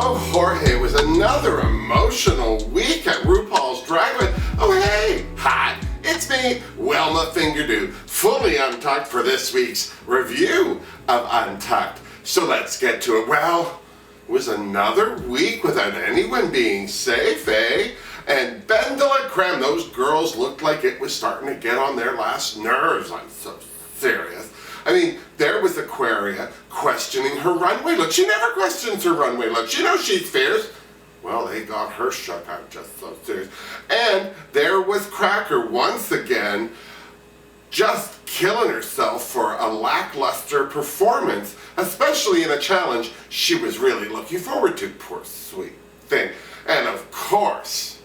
Oh, Jorge, it was another emotional week at RuPaul's Drag Race. Oh, hey, hi, it's me, Wilma Fingerdoo, fully untucked for this week's review of Untucked. So let's get to it. Well, it was another week without anyone being safe, eh? And Ben de la Creme, those girls looked like it was starting to get on their last nerves. I'm so serious. I mean, there was Aquaria questioning her runway look. She never questions her runway look. She knows she's fierce. Well, they got her shook. I'm just so serious. And there was Cracker once again, just killing herself for a lackluster performance, especially in a challenge she was really looking forward to. Poor sweet thing. And of course,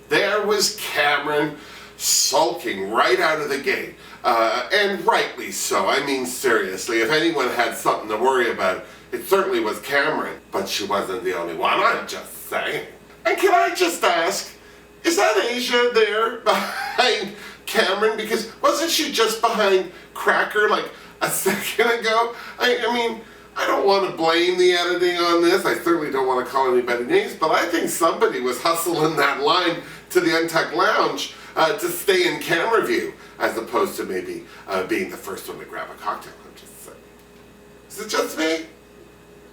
there was Cameron sulking right out of the gate. And rightly so. I mean, seriously, if anyone had something to worry about, it certainly was Cameron. But she wasn't the only one, I'm just saying. And can I just ask, is that Asia there behind Cameron? Because wasn't she just behind Cracker like a second ago? I mean, I don't want to blame the editing on this. I certainly don't want to call anybody names, but I think somebody was hustling that line to the Untucked Lounge to stay in camera view, as opposed to maybe being the first one to grab a cocktail. I'm just saying. Is it just me?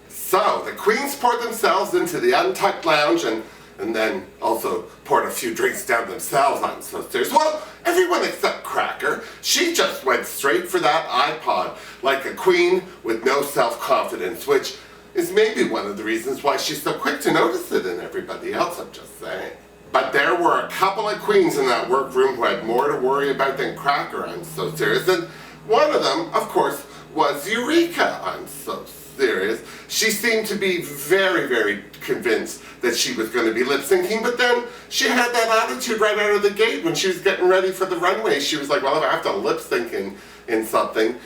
So, the queens poured themselves into the Untucked Lounge and then also poured a few drinks down themselves. I'm so serious. Well, everyone except Cracker. She just went straight for that iPod, like a queen with no self-confidence, which is maybe one of the reasons why she's so quick to notice it in everybody else, I'm just saying. But there were a couple of queens in that workroom who had more to worry about than Cracker, I'm so serious. And one of them, of course, was Eureka. I'm so serious. She seemed to be very, very convinced that she was going to be lip-syncing, but then she had that attitude right out of the gate when she was getting ready for the runway. She was like, well, if I have to lip-sync in something,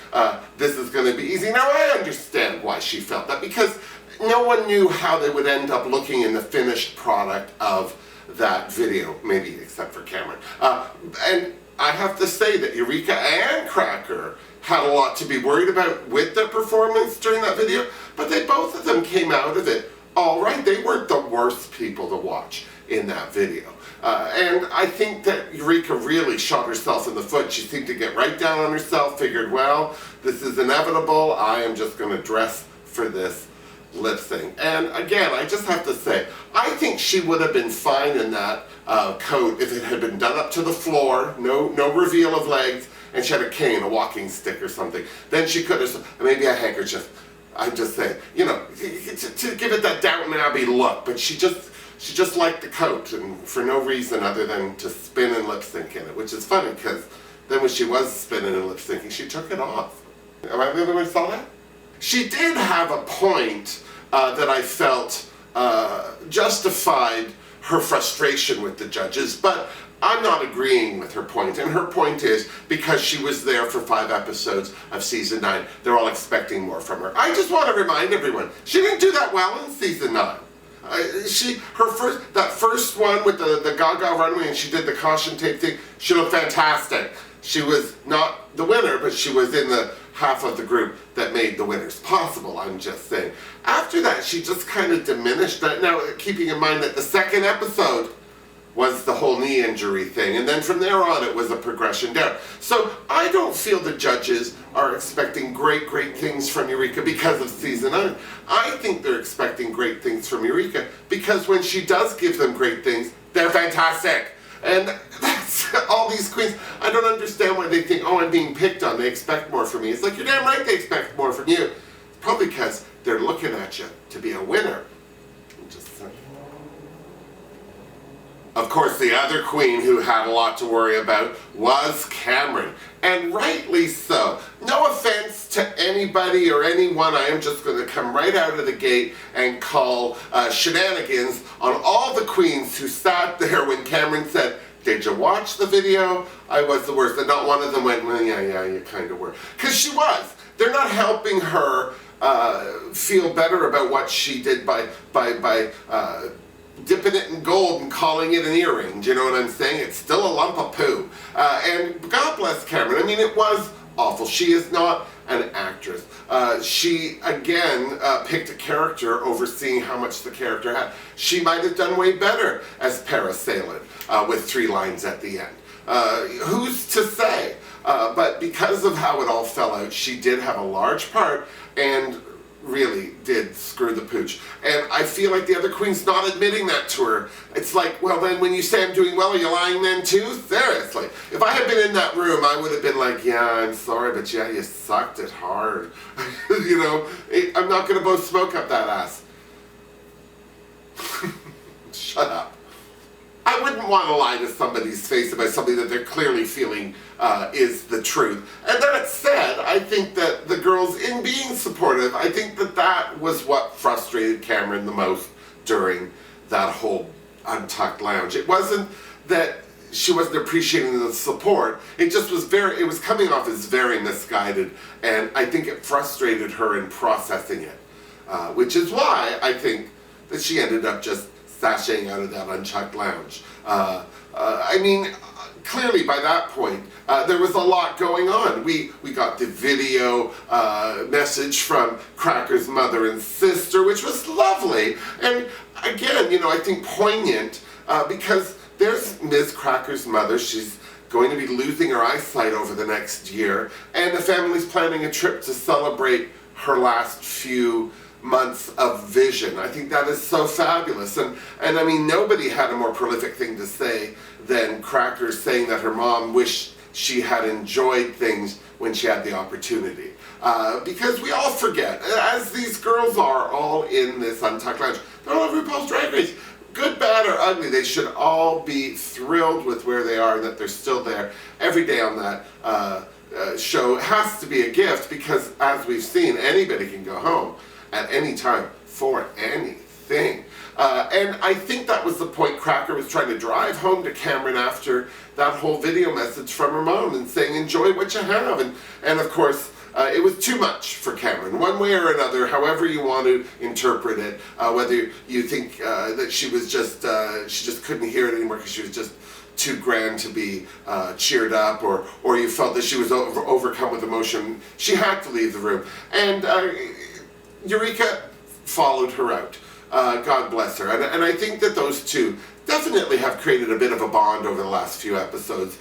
this is going to be easy. Now, I understand why she felt that, because no one knew how they would end up looking in the finished product of that video, maybe except for Cameron. And I have to say that Eureka and Cracker had a lot to be worried about with their performance during that video, but both of them came out of it all right. They weren't the worst people to watch in that video. And I think that Eureka really shot herself in the foot. She seemed to get right down on herself, figured, well, this is inevitable. I am just going to dress for this lip sync. And again, I just have to say, I think she would have been fine in that coat if it had been done up to the floor, no reveal of legs, and she had a cane, a walking stick or something. Then she could have, maybe a handkerchief. I'm just saying, you know, to give it that Downton Abbey look. But she just liked the coat, and for no reason other than to spin and lip sync in it, which is funny because then when she was spinning and lip syncing, she took it off. Am I the only one who saw that? She did have a point that I felt justified her frustration with the judges, but I'm not agreeing with her point. And her point is, because she was there for 5 episodes of season 9, they're all expecting more from her. I just want to remind everyone, she didn't do that well in season 9. That first one with the Gaga runway, and she did the caution tape thing, she looked fantastic. She was not the winner, but she was in the half of the group that made the winners possible, I'm just saying. After that, she just kind of diminished that. Now, keeping in mind that the second episode was the whole knee injury thing, and then from there on it was a progression down. So I don't feel the judges are expecting great things from Eureka because of season 9. I think they're expecting great things from Eureka because when she does give them great things, they're fantastic. And that's all these queens. I don't understand why they think, oh, I'm being picked on, they expect more from me. It's like, you're damn right they expect more from you. It's probably because they're looking at you to be a winner. I'm just saying. Of course, the other queen who had a lot to worry about was Cameron, and rightly so. No offense to anybody or anyone, I am just going to come right out of the gate and call shenanigans on all the queens who sat there when Cameron said, did you watch the video? I was the worst. And not one of them went, well, yeah, you kind of were. Because she was. They're not helping her feel better about what she did by dipping it in gold and calling it an earring. Do you know what I'm saying? It's still a lump of poo. And God bless Cameron. I mean, it was awful. She is not an actress. She, again, picked a character over seeing how much the character had. She might have done way better as Parasailant with 3 lines at the end. Who's to say? But because of how it all fell out, she did have a large part and really did screw the pooch. And I feel like the other queen's not admitting that to her. It's like, well then when you say I'm doing well, are you lying then too? Seriously. If I had been in that room, I would have been like, yeah, I'm sorry, but yeah, you sucked it hard. You know, I'm not going to blow smoke up that ass. Shut up. I wouldn't want to lie to somebody's face about something that they're clearly feeling is the truth. And that said, I think that the girls, in being supportive, I think that that was what frustrated Cameron the most during that whole Untucked lounge. It wasn't that she wasn't appreciating the support, it just was it was coming off as very misguided, and I think it frustrated her in processing it. Which is why I think that she ended up just sashaying out of that Untucked lounge. I mean, clearly by that point, there was a lot going on. We got the video message from Cracker's mother and sister, which was lovely. And again, you know, I think poignant because there's Ms. Cracker's mother. She's going to be losing her eyesight over the next year. And the family's planning a trip to celebrate her last few months of vision. I think that is so fabulous. And I mean, nobody had a more prolific thing to say than Cracker saying that her mom wished she had enjoyed things when she had the opportunity. Because we all forget, as these girls are all in this Untucked lounge, they're all RuPaul's Drag Race. Good, bad, or ugly, they should all be thrilled with where they are and that they're still there every day on that show. It has to be a gift because, as we've seen, anybody can go home at any time for anything. And I think that was the point Cracker was trying to drive home to Cameron after that whole video message from her mom and saying, enjoy what you have. And of course, it was too much for Cameron, one way or another, however you want to interpret it, whether you think that she was just, she just couldn't hear it anymore because she was just too grand to be cheered up, or you felt that she was overcome with emotion. She had to leave the room. And Eureka followed her out. God bless her. And I think that those two definitely have created a bit of a bond over the last few episodes.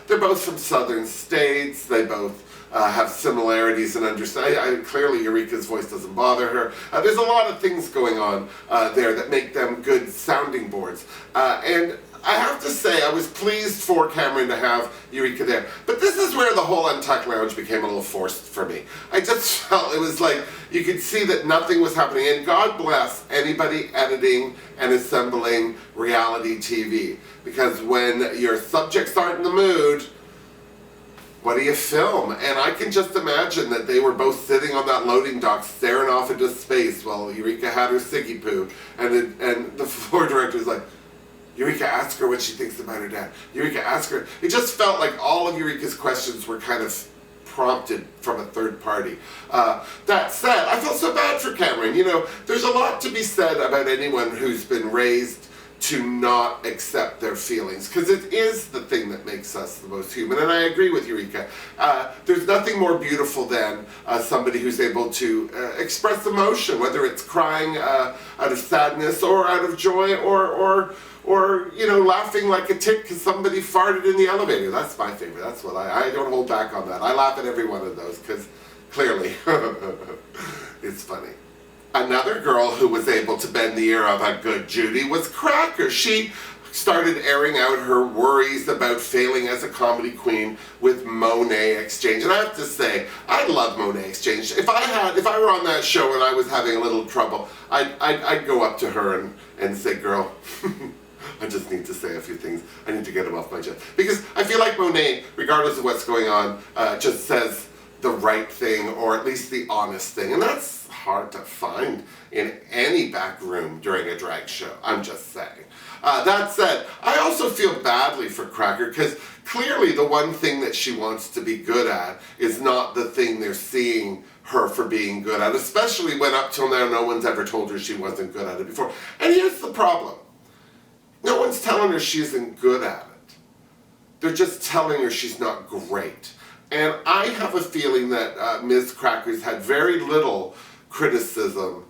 They're both from southern states. They both have similarities and understand. Clearly Eureka's voice doesn't bother her. There's a lot of things going on there that make them good sounding boards. And I have to say, I was pleased for Cameron to have Eureka there. But this is where the whole Untucked lounge became a little forced for me. I just felt it was like, you could see that nothing was happening. And God bless anybody editing and assembling reality TV. Because when your subjects aren't in the mood, what do you film? And I can just imagine that they were both sitting on that loading dock staring off into space while Eureka had her ciggy poo. And the floor director was like, Eureka, ask her what she thinks about her dad. Eureka, ask her. It just felt like all of Eureka's questions were kind of prompted from a third party. That said, I felt so bad for Cameron. You know, there's a lot to be said about anyone who's been raised to not accept their feelings, because it is the thing that makes us the most human. And I agree with Eureka. There's nothing more beautiful than somebody who's able to express emotion, whether it's crying out of sadness or out of joy, or you know, laughing like a tit because somebody farted in the elevator. That's my favorite. That's what I don't hold back on that. I laugh at every one of those because clearly it's funny. Another girl who was able to bend the ear of a good Judy was Cracker. She started airing out her worries about failing as a comedy queen with Monet Exchange. And I have to say, I love Monet Exchange. If I were on that show and I was having a little trouble, I'd go up to her and say, girl, I just need to say a few things. I need to get them off my chest. Because I feel like Monet, regardless of what's going on, just says the right thing, or at least the honest thing. And that's hard to find in any back room during a drag show. I'm just saying. That said, I also feel badly for Cracker because clearly the one thing that she wants to be good at is not the thing they're seeing her for being good at, especially when up till now no one's ever told her she wasn't good at it before. And here's the problem. No one's telling her she isn't good at it. They're just telling her she's not great. And I have a feeling that Ms. Crackers had very little criticism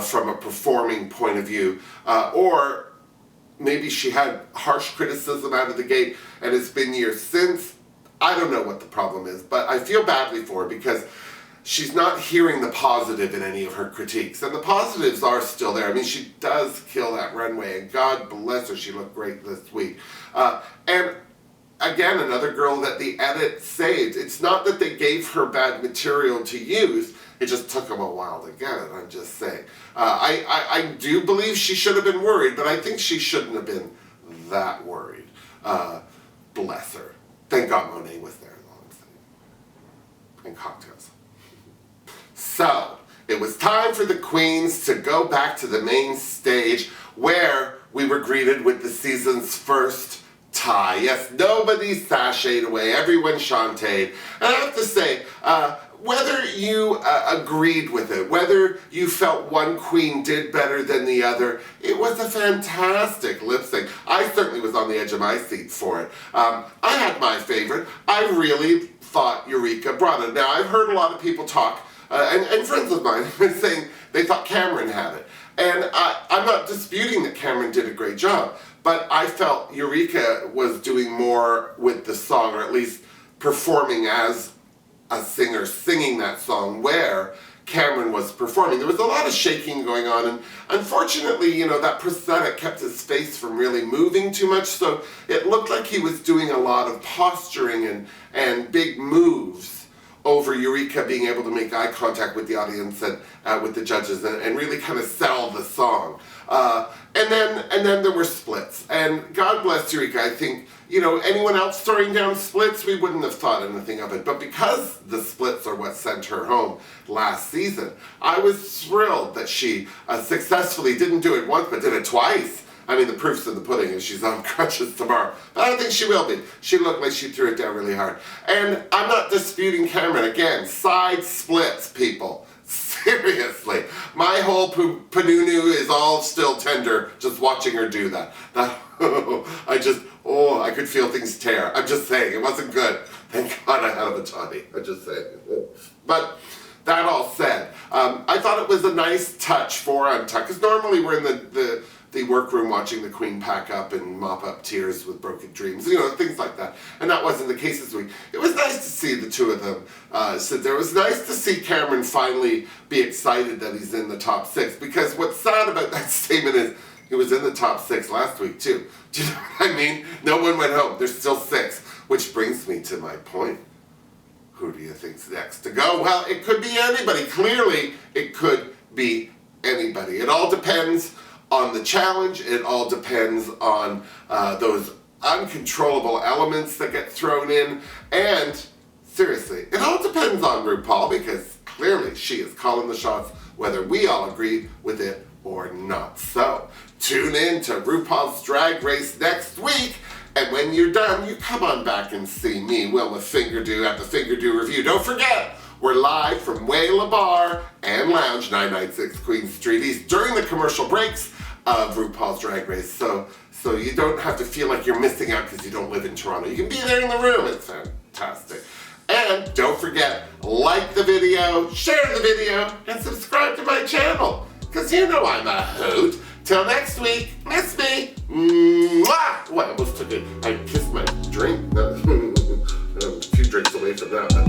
from a performing point of view, or maybe she had harsh criticism out of the gate and it's been years since. I don't know what the problem is, but I feel badly for her because she's not hearing the positive in any of her critiques. And the positives are still there. I mean, she does kill that runway, and God bless her, she looked great this week. And again, another girl that the edit saved. It's not that they gave her bad material to use, it just took them a while to get it, I'm just saying. I do believe she should have been worried, but I think she shouldn't have been that worried. Bless her. Thank God Monet was there, is all I'm saying. And cocktails. So, it was time for the queens to go back to the main stage where we were greeted with the season's first tie. Yes, nobody sashayed away, everyone shantaed. And I have to say, whether you agreed with it, whether you felt one queen did better than the other, it was a fantastic lip sync. I certainly was on the edge of my seat for it. I had my favorite. I really thought Eureka brought it. Now, I've heard a lot of people talk, and friends of mine saying they thought Cameron had it. And I'm not disputing that Cameron did a great job, but I felt Eureka was doing more with the song, or at least performing as a singer singing that song where Cameron was performing. There was a lot of shaking going on, and unfortunately, you know, that prosthetic kept his face from really moving too much, so it looked like he was doing a lot of posturing and big moves over Eureka being able to make eye contact with the audience and with the judges and really kind of sell the song. And then there were splits. And God bless Eureka. I think, you know, anyone else throwing down splits, we wouldn't have thought anything of it. But because the splits are what sent her home last season, I was thrilled that she successfully didn't do it once, but did it twice. I mean, the proof's in the pudding and she's on crutches tomorrow. But I don't think she will be. She looked like she threw it down really hard. And I'm not disputing Cameron. Again, side splits, people. Seriously. My whole panunu is all still tender just watching her do that. I could feel things tear. I'm just saying, it wasn't good. Thank God I had a Batani. I'm just saying. But that all said, I thought it was a nice touch for Untucked, because normally we're in the workroom watching the queen pack up and mop up tears with broken dreams, you know, things like that. And that wasn't the case this week. It was nice to see the two of them sit there. It was nice to see Cameron finally be excited that he's in the top 6, because what's sad about that statement is he was in the top 6 last week too. Do you know what I mean? No one went home. There's still 6, which brings me to my point. Who do you think's next to go? Well, it could be anybody. Clearly, it could be anybody. It all depends on the challenge. It all depends on those uncontrollable elements that get thrown in. And seriously, it all depends on RuPaul, because clearly she is calling the shots, whether we all agree with it or not. So tune in to RuPaul's Drag Race next week. And when you're done, you come on back and see me, Wilma Fingerdoo, at the Fingerdoo Review. Don't forget, we're live from Wayla Bar and Lounge, 996 Queen Street East, during the commercial breaks of RuPaul's Drag Race. So you don't have to feel like you're missing out because you don't live in Toronto. You can be there in the room. It's fantastic. And don't forget, like the video, share the video, and subscribe to my channel, because you know I'm a hoot. Till next week, miss me. Mwah! Oh, I almost took it. I kissed my drink. I'm a few drinks away from that, but